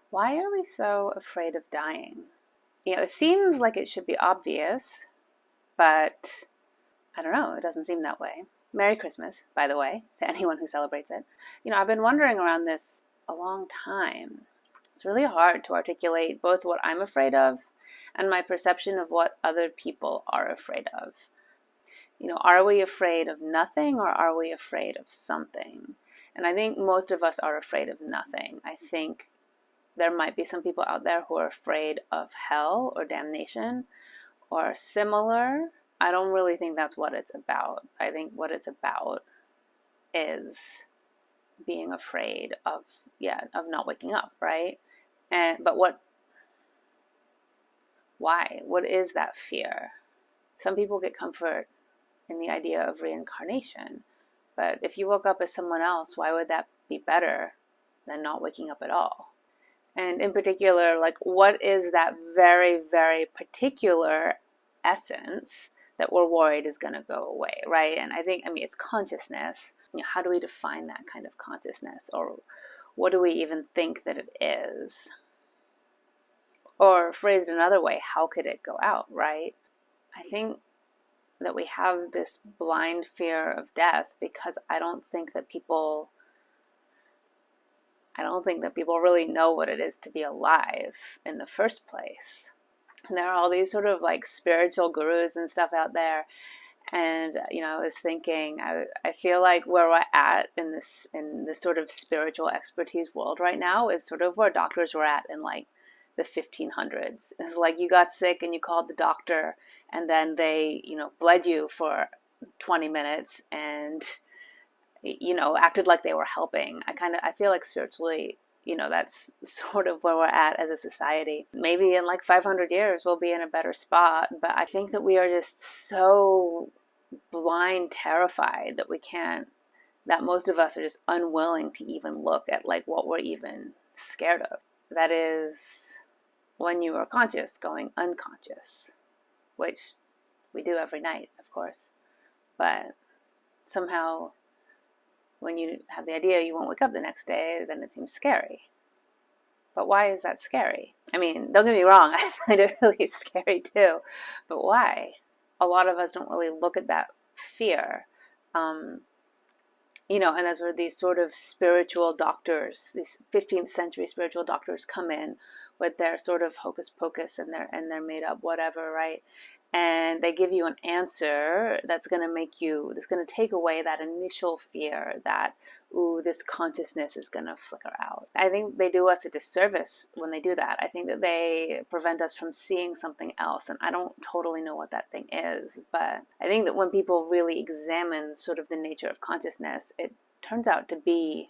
Why are we so afraid of dying? It seems like it should be obvious, but I don't know, it doesn't seem that way. Merry Christmas, by the way, to anyone who celebrates it. I've been wondering around this a long time. It's really hard to articulate both what I'm afraid of and my perception of what other people are afraid of. Are we afraid of nothing or are we afraid of something? And I think most of us are afraid of nothing. I think there might be some people out there who are afraid of hell or damnation or similar. I don't really think that's what it's about. I think what it's about is being afraid of not waking up, right? But why? What is that fear? Some people get comfort in the idea of reincarnation, but if you woke up as someone else, why would that be better than not waking up at all? And in particular, like, what is that very, very particular essence that we're worried is going to go away, right? And it's consciousness. How do we define that kind of consciousness? Or what do we even think that it is? Or phrased another way, how could it go out, right? I think that we have this blind fear of death because I don't think that people really know what it is to be alive in the first place. And there are all these sort of like spiritual gurus and stuff out there. And, I was thinking, I feel like where we're at in this sort of spiritual expertise world right now is sort of where doctors were at in like the 1500s. It's like you got sick and you called the doctor and then they, bled you for 20 minutes and, acted like they were helping. I feel like spiritually, that's sort of where we're at as a society. Maybe in like 500 years, we'll be in a better spot. But I think that we are just so blind, terrified that most of us are just unwilling to even look at like what we're even scared of. That is when you are conscious going unconscious, which we do every night, of course. But somehow when you have the idea you won't wake up the next day, then it seems scary. But why is that scary? Don't get me wrong, I find it really scary too. But why? A lot of us don't really look at that fear. And that's where these sort of spiritual doctors, these 15th century spiritual doctors come in with their sort of hocus pocus and their made up whatever, right? And they give you an answer that's going to take away that initial fear that, ooh, this consciousness is going to flicker out. I think they do us a disservice when they do that. I think that they prevent us from seeing something else. And I don't totally know what that thing is, but I think that when people really examine sort of the nature of consciousness, it turns out to be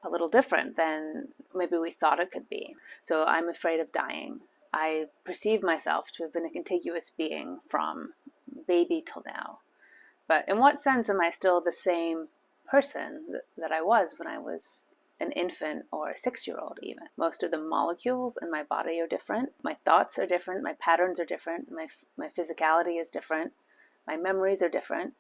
a little different than maybe we thought it could be. So I'm afraid of dying. I perceive myself to have been a contiguous being from baby till now. But in what sense am I still the same person that I was when I was an infant or a 6-year-old even? Most of the molecules in my body are different. My thoughts are different. My patterns are different. My physicality is different. My memories are different.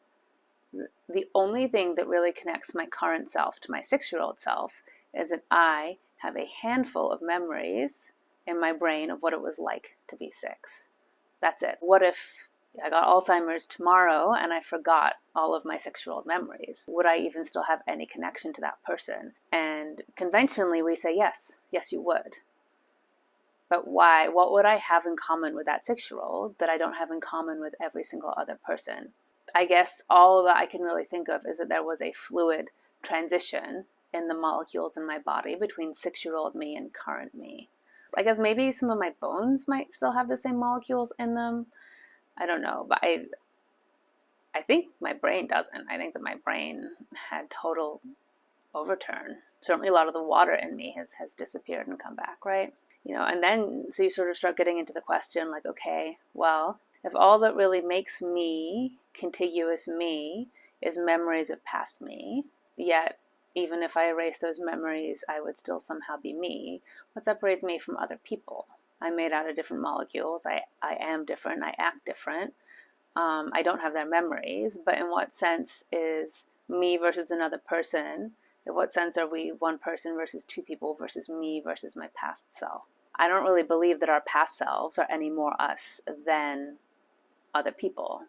The only thing that really connects my current self to my 6-year-old self is that I have a handful of memories in my brain of what it was like to be 6. That's it. What if I got Alzheimer's tomorrow and I forgot all of my 6-year-old memories? Would I even still have any connection to that person? And conventionally we say yes. Yes, you would. But why? What would I have in common with that 6-year-old that I don't have in common with every single other person? I guess all that I can really think of is that there was a fluid transition in the molecules in my body between 6-year-old me and current me. I guess maybe some of my bones might still have the same molecules in them. I don't know, but I think my brain doesn't. I think that my brain had total overturn. Certainly a lot of the water in me has disappeared and come back, right? And then so you sort of start getting into the question like, okay, well, if all that really makes me contiguous me is memories of past me, yet even if I erase those memories, I would still somehow be me. What separates me from other people? I'm made out of different molecules. I am different. I act different. I don't have their memories, but in what sense is me versus another person In what sense are we one person versus two people versus me versus my past self? I don't really believe that our past selves are any more us than other people.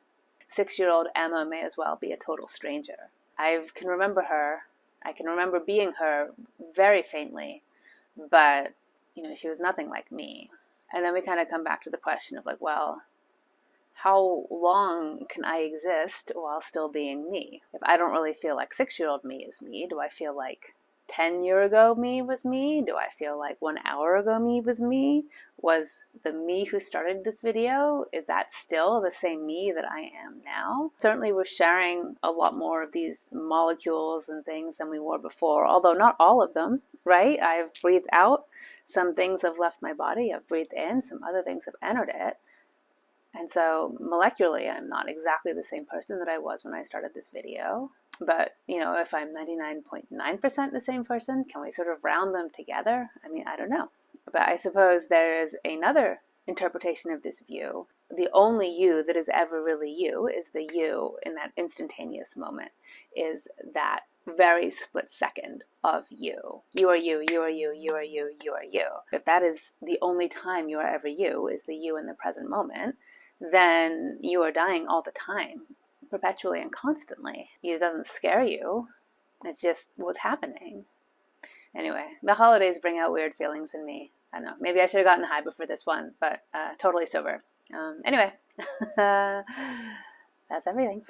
6-year-old Emma may as well be a total stranger. I can remember her. I can remember being her very faintly, but, she was nothing like me. And then we kind of come back to the question of like, well, how long can I exist while still being me? If I don't really feel like 6-year-old me is me, do I feel like 10-year ago me was me? Do I feel like 1 hour ago me was me? Was the me who started this video, is that still the same me that I am now? Certainly we're sharing a lot more of these molecules and things than we were before, although not all of them, right? I've breathed out, some things have left my body, I've breathed in, some other things have entered it. And so molecularly, I'm not exactly the same person that I was when I started this video. But, if I'm 99.9% the same person, can we sort of round them together? I mean, I don't know. But I suppose there is another interpretation of this view. The only you that is ever really you is the you in that instantaneous moment, is that very split second of you. You are you, you are you, you are you, you are you. If that is the only time you are ever you, is the you in the present moment, then you are dying all the time, perpetually and constantly. It doesn't scare you. It's just what's happening. Anyway, the holidays bring out weird feelings in me. I don't know. Maybe I should have gotten high before this one, but totally sober. Anyway, that's everything.